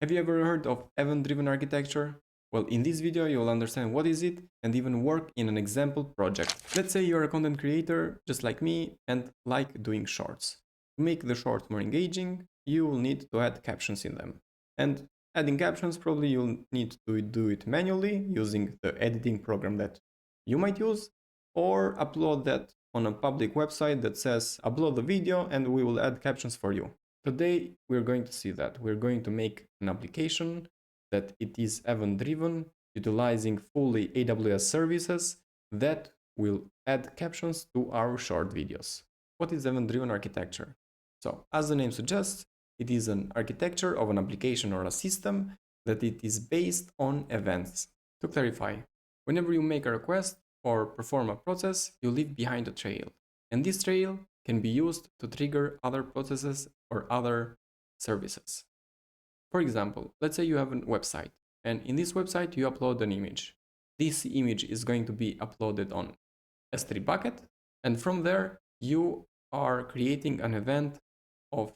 Have you ever heard of event-driven architecture? Well, in this video, you'll understand what is it and even work in an example project. Let's say you're a content creator just like me and like doing shorts. To make the shorts more engaging, you will need to add captions in them. And adding captions, probably you'll need to do it manually using the editing program that you might use, or upload that on a public website that says upload the video and we will add captions for you. Today, we're going to see that. We're going to make an application that it is event-driven, utilizing fully AWS services that will add captions to our short videos. What is event-driven architecture? So, as the name suggests, it is an architecture of an application or a system that it is based on events. To clarify, whenever you make a request or perform a process, you leave behind a trail. And this trail can be used to trigger other processes or other services. For example, let's say you have a website, and in this website you upload an image. This image is going to be uploaded on S3 bucket, and from there you are creating an event of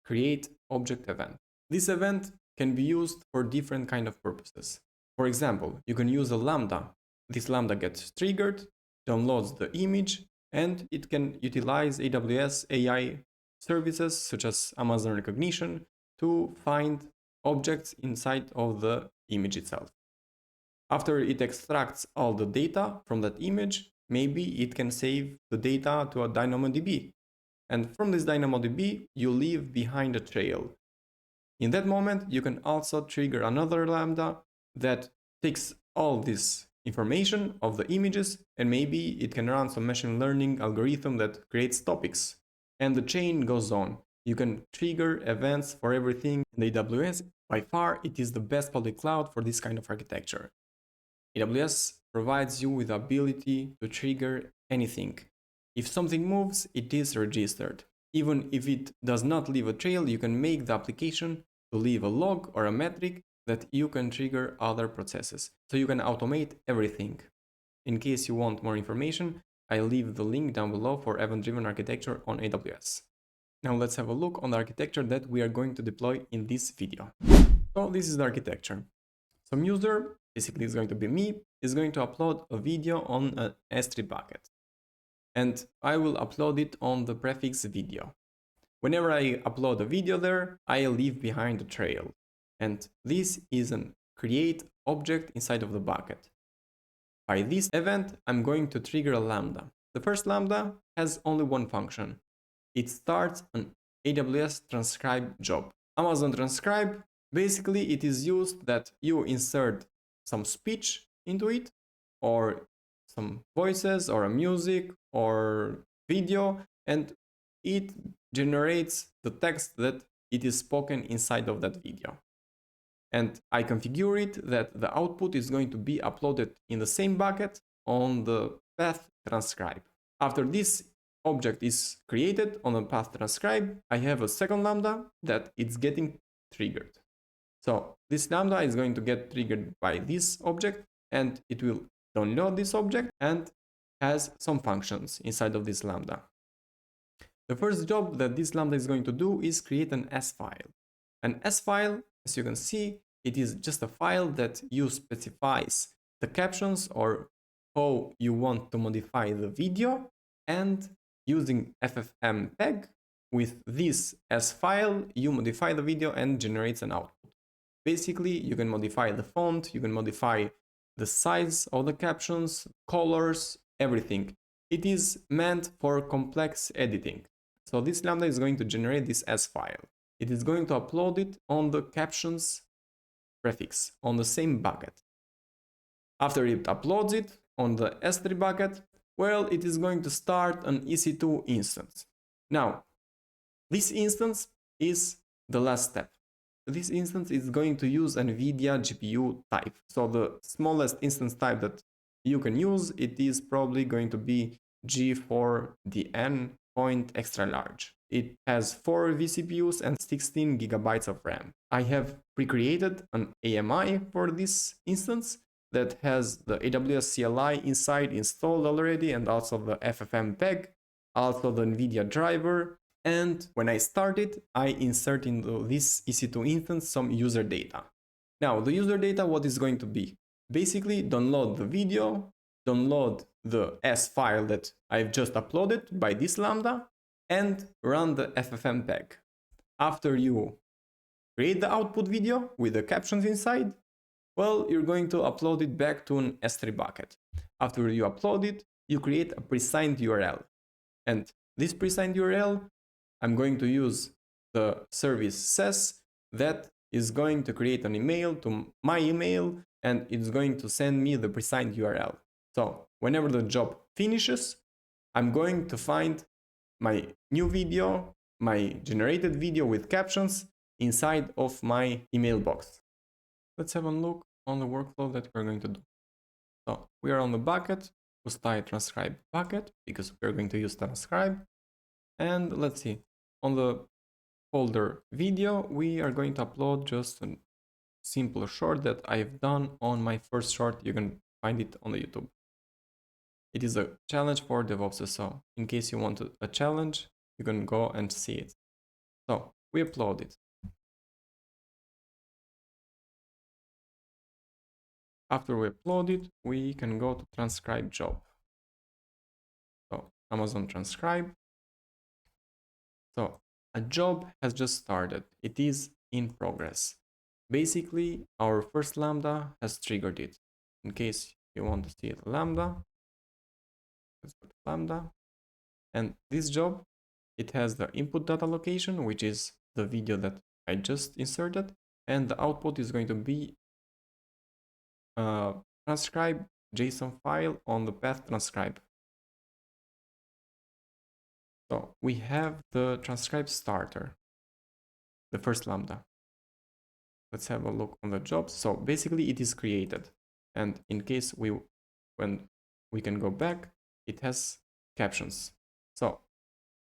create object event. This event can be used for different kind of purposes. For example, you can use a Lambda. This Lambda gets triggered, downloads the image, and it can utilize AWS AI services such as Amazon recognition to find objects inside of the image itself. After it extracts all the data from that image, maybe it can save the data to a DynamoDB. And from this DynamoDB, you leave behind a trail. In that moment, you can also trigger another Lambda that takes all this information of the images, and maybe it can run some machine learning algorithm that creates topics. And the chain goes on. You can trigger events for everything in AWS. By far, it is the best public cloud for this kind of architecture. AWS provides you with the ability to trigger anything. If something moves, it is registered. Even if it does not leave a trail, you can make the application to leave a log or a metric that you can trigger other processes. So you can automate everything. In case you want more information, I'll leave the link down below for event-driven architecture on AWS. Now let's have a look on the architecture that we are going to deploy in this video. So this is the architecture. Some user, basically it's going to be me, is going to upload a video on an S3 bucket. And I will upload it on the prefix video. Whenever I upload a video there, I leave behind a trail. And this is a create object inside of the bucket. By this event, I'm going to trigger a Lambda. The first Lambda has only one function. It starts an AWS Transcribe job. Amazon Transcribe, basically it is used that you insert some speech into it, or some voices, or a music, or video, and it generates the text that it is spoken inside of that video. And I configure it that the output is going to be uploaded in the same bucket on the path transcribe. After this object is created on the path transcribe, I have a second Lambda that it's getting triggered. So this Lambda is going to get triggered by this object, and it will download this object and has some functions inside of this Lambda. The first job that this Lambda is going to do is create an S file. An S file, as you can see, it is just a file that you specifies the captions or how you want to modify the video, and using FFMPEG with this S file, you modify the video and generates an output. Basically, you can modify the font, you can modify the size of the captions, colors, everything. It is meant for complex editing. So this Lambda is going to generate this S file. It is going to upload it on the captions prefix on the same bucket. After it uploads it on the S3 bucket, well, it is going to start an EC2 instance. Now, this instance is the last step. This instance is going to use Nvidia GPU type. So the smallest instance type that you can use, it is probably going to be G4DN point extra large. It has 4 vCPUs and 16 gigabytes of RAM. I have pre-created an AMI for this instance that has the AWS CLI inside installed already, and also the FFMPEG, also the Nvidia driver, And when I started, I insert into this EC2 instance some user data. Now, the user data, what is going to be? Basically, download the video, download the S file that I've just uploaded by this Lambda, and run the FFMPEG. After you create the output video with the captions inside, well, you're going to upload it back to an S3 bucket. After you upload it, you create a pre-signed URL. And this pre-signed URL, I'm going to use the service SES that is going to create an email to my email, and it's going to send me the pre-signed URL. So whenever the job finishes, I'm going to find my new video, my generated video with captions inside of my email box. Let's have a look on the workflow that we're going to do. So we are on the bucket, pustai transcribe bucket, because we're going to use transcribe. And let's see, on the folder video, we are going to upload just a simple short that I've done on my first short. You can find it on the YouTube. It is a challenge for DevOps, so in case you want a challenge, you can go and see it. So we upload it. After we upload it, we can go to transcribe job. So Amazon transcribe. So a job has just started. It is in progress. Basically, our first Lambda has triggered it. In case you want to see it, Lambda, let's go to Lambda. And this job, it has the input data location, which is the video that I just inserted. And the output is going to be transcribe JSON file on the path transcribe. So we have the transcribe starter, the first Lambda. Let's have a look on the jobs. So basically it is created. And in case when we can go back, it has captions. So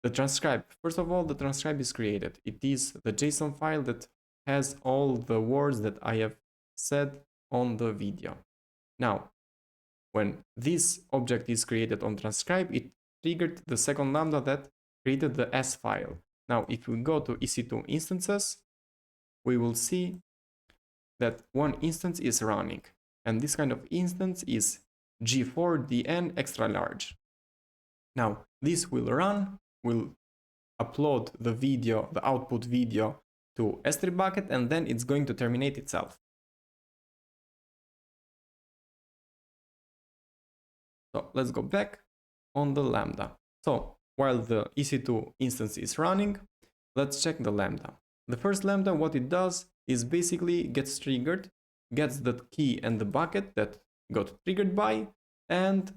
the transcribe, first of all, the transcribe is created. It is the JSON file that has all the words that I have said on the video. Now, when this object is created on transcribe, it triggered the second Lambda that created the S file. Now, if we go to EC2 instances, we will see that one instance is running. And this kind of instance is G4DN extra large. Now, this will run, will upload the video, the output video to S3 bucket, and then it's going to terminate itself. So let's go back on the Lambda. So while the EC2 instance is running, let's check the Lambda. The first Lambda, what it does is basically gets triggered, gets the key and the bucket that got triggered by, and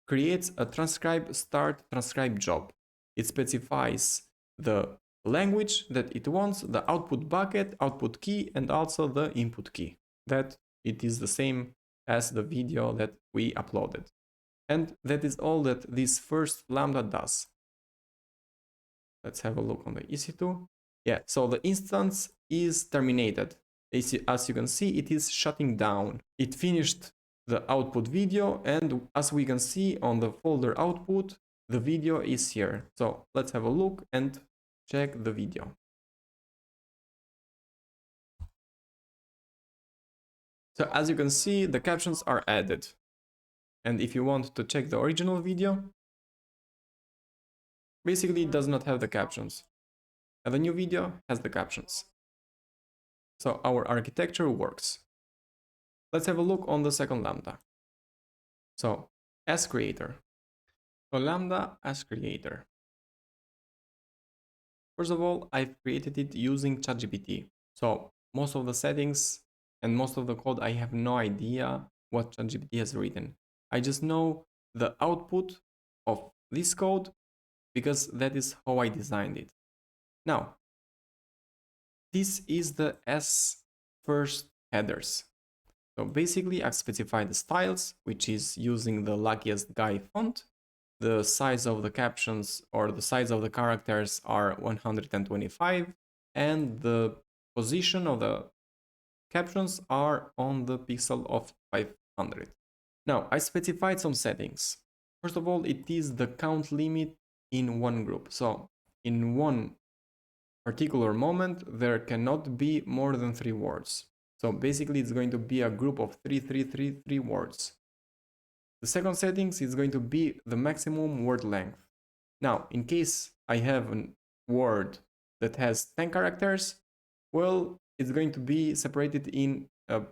creates a transcribe start transcribe job. It specifies the language that it wants, the output bucket, output key, and also the input key. That it is the same as the video that we uploaded. And that is all that this first Lambda does. Let's have a look on the EC2. Yeah, so the instance is terminated. As you can see, it is shutting down. It finished the output video, and as we can see on the folder output, the video is here. So let's have a look and check the video. So as you can see, the captions are added. And if you want to check the original video, basically it does not have the captions. And the new video has the captions. So our architecture works. Let's have a look on the second Lambda. So as creator. So Lambda as creator. First of all, I've created it using ChatGPT. So most of the settings and most of the code, I have no idea what ChatGPT has written. I just know the output of this code because that is how I designed it. Now, this is the S first headers. So basically I've specified the styles, which is using the luckiest guy font. The size of the captions or the size of the characters are 125, and the position of the captions are on the pixel of 500. Now, I specified some settings. First of all, it is the count limit in one group. So in one particular moment, there cannot be more than 3 words. So basically it's going to be a group of 3 words. The second settings is going to be the maximum word length. Now, in case I have a word that has 10 characters, well, it's going to be separated in a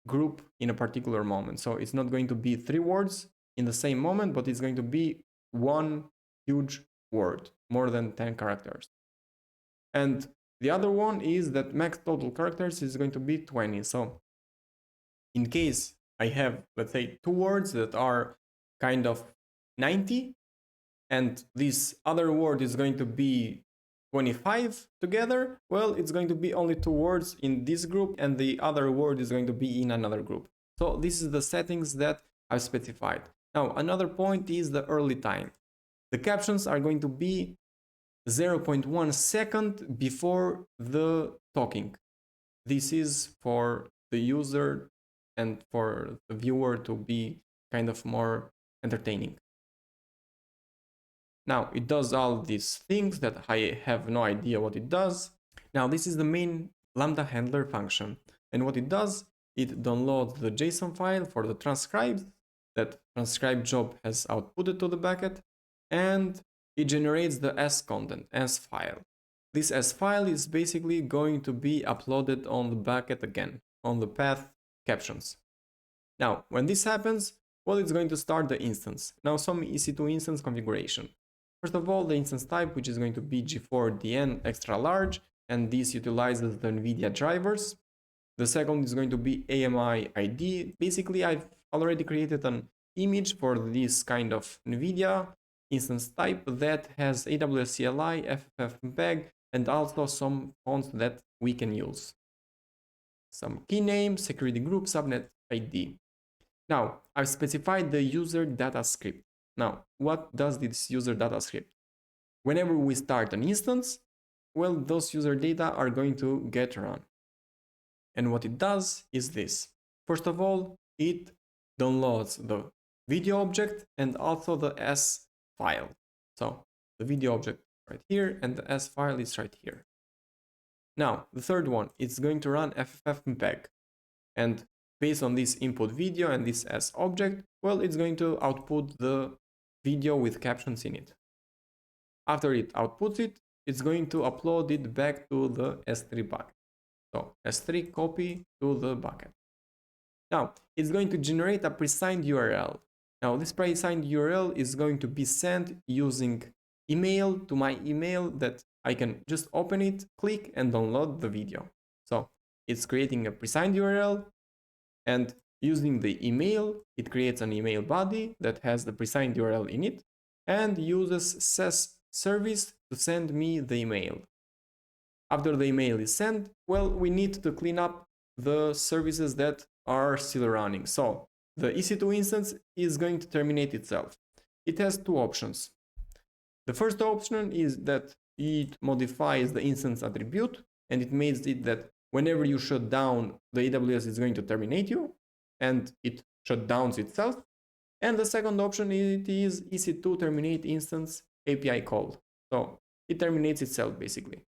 group in a particular moment. So it's not going to be 3 words in the same moment, but it's going to be one huge word, more than 10 characters. And the other one is that max total characters is going to be 20. So in case I have, let's say, 2 words that are kind of 90, and this other word is going to be 25 together, well, it's going to be only 2 words in this group, and the other word is going to be in another group. So this is the settings that I've specified. Now, another point is the early time. The captions are going to be 0.1 second before the talking. This is for the user and for the viewer to be kind of more entertaining. Now, it does all these things that I have no idea what it does. Now, this is the main Lambda handler function. And what it does, it downloads the JSON file for the transcribe that transcribe job has outputted to the bucket, and it generates the S content, S file. This S file is basically going to be uploaded on the bucket again, on the path captions. Now, when this happens, well, it's going to start the instance. Now, some EC2 instance configuration. First of all, the instance type, which is going to be G4DN extra large, and this utilizes the Nvidia drivers. The second is going to be AMI ID. Basically, I've already created an image for this kind of Nvidia instance type that has AWS CLI, FFMPEG, and also some fonts that we can use. Some key name, security group, subnet ID. Now, I've specified the user data script. Now, what does this user data script? Whenever we start an instance, well, those user data are going to get run. And what it does is this. First of all, it downloads the video object and also the S file. So the video object right here and the S file is right here. Now, the third one, it's going to run FFMPEG. And based on this input video and this S object, well, it's going to output the video with captions in it. After it outputs it, it's going to upload it back to the S3 bucket. So S3 copy to the bucket. Now, it's going to generate a pre-signed URL. Now, this pre-signed URL is going to be sent using email to my email that I can just open it, click, and download the video. So it's creating a pre-signed URL, and using the email, it creates an email body that has the pre-signed URL in it and uses SES service to send me the email. After the email is sent, well, we need to clean up the services that are still running. So the EC2 instance is going to terminate itself. It has 2 options. The first option is that it modifies the instance attribute, and it makes it that whenever you shut down, the AWS is going to terminate you, and it shut down itself. And the second option is EC2 terminate instance API call. So it terminates itself basically.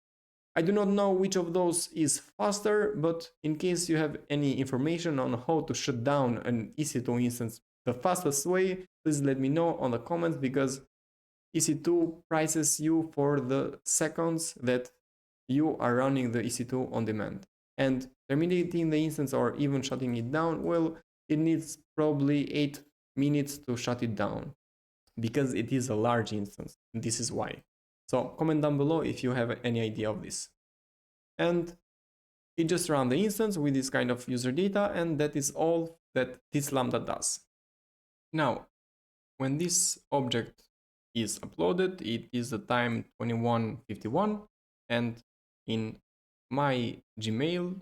I do not know which of those is faster, but in case you have any information on how to shut down an EC2 instance the fastest way, please let me know on the comments, because EC2 prices you for the seconds that you are running the EC2 on demand. And terminating the instance or even shutting it down, well, it needs probably 8 minutes to shut it down because it is a large instance. This is why. So comment down below if you have any idea of this. And it just runs the instance with this kind of user data, and that is all that this Lambda does. Now, when this object is uploaded, it is the time 21:51, and in my Gmail,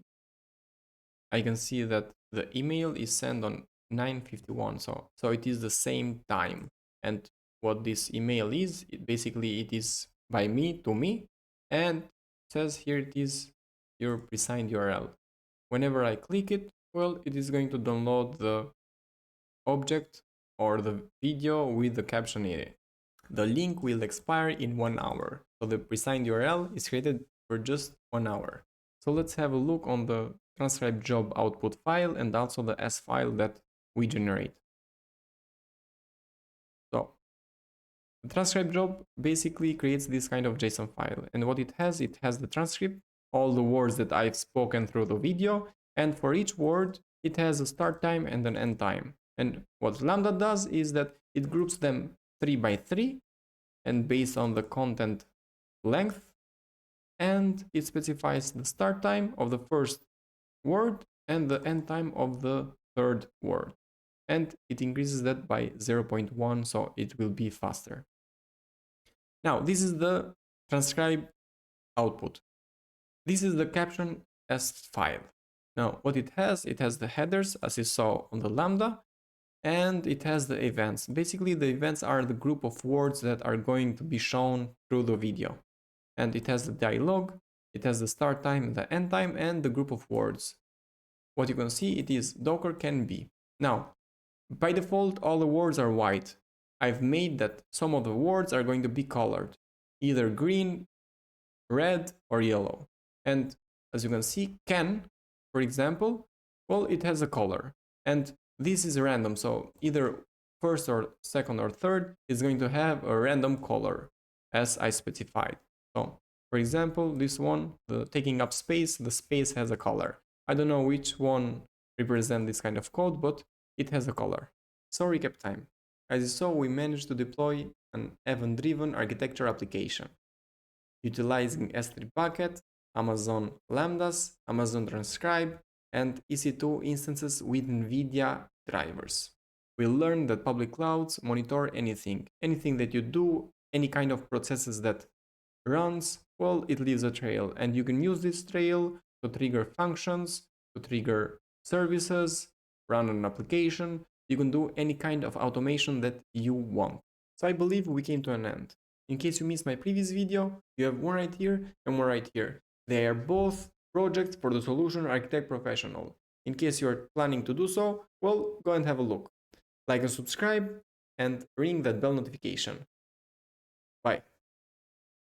I can see that the email is sent on 9:51, so it is the same time. And what this email is, basically it is by me to me, and says here it is your pre-signed URL. Whenever I click it, well, it is going to download the object or the video with the caption in it. The link will expire in 1 hour. So the pre-signed URL is created for just 1 hour. So let's have a look on the transcribe job output file and also the S file that we generate. So the transcribe job basically creates this kind of JSON file. And what it has the transcript, all the words that I've spoken through the video. And for each word, it has a start time and an end time. And what Lambda does is that it groups them 3 by 3 and based on the content length. And it specifies the start time of the first word and the end time of the third word. And it increases that by 0.1, so it will be faster. Now, this is the transcribe output. This is the caption as file. Now, what it has the headers, as you saw on the Lambda, and it has the events. Basically, the events are the group of words that are going to be shown through the video. And it has the dialogue, it has the start time, the end time, and the group of words. What you can see, it is Docker can be. Now, by default, all the words are white. I've made that some of the words are going to be colored, either green, red, or yellow. And as you can see, can, for example, well, it has a color. And this is random, so either first or second or third is going to have a random color, as I specified. So, for example, this one, the taking up space, the space has a color. I don't know which one represents this kind of code, but it has a color. So recap time. As you saw, we managed to deploy an event-driven architecture application, utilizing S3 bucket, Amazon Lambdas, Amazon Transcribe, and EC2 instances with Nvidia drivers. We learned that public clouds monitor anything that you do, any kind of processes that runs, well, it leaves a trail, and you can use this trail to trigger functions, to trigger services, run an application. You can do any kind of automation that you want. So I believe we came to an end. In case you missed my previous video, you have one right here and one right here. They are both projects for the Solution Architect Professional. In case you are planning to do so, well, go and have a look. Like and subscribe and ring that bell notification. Bye.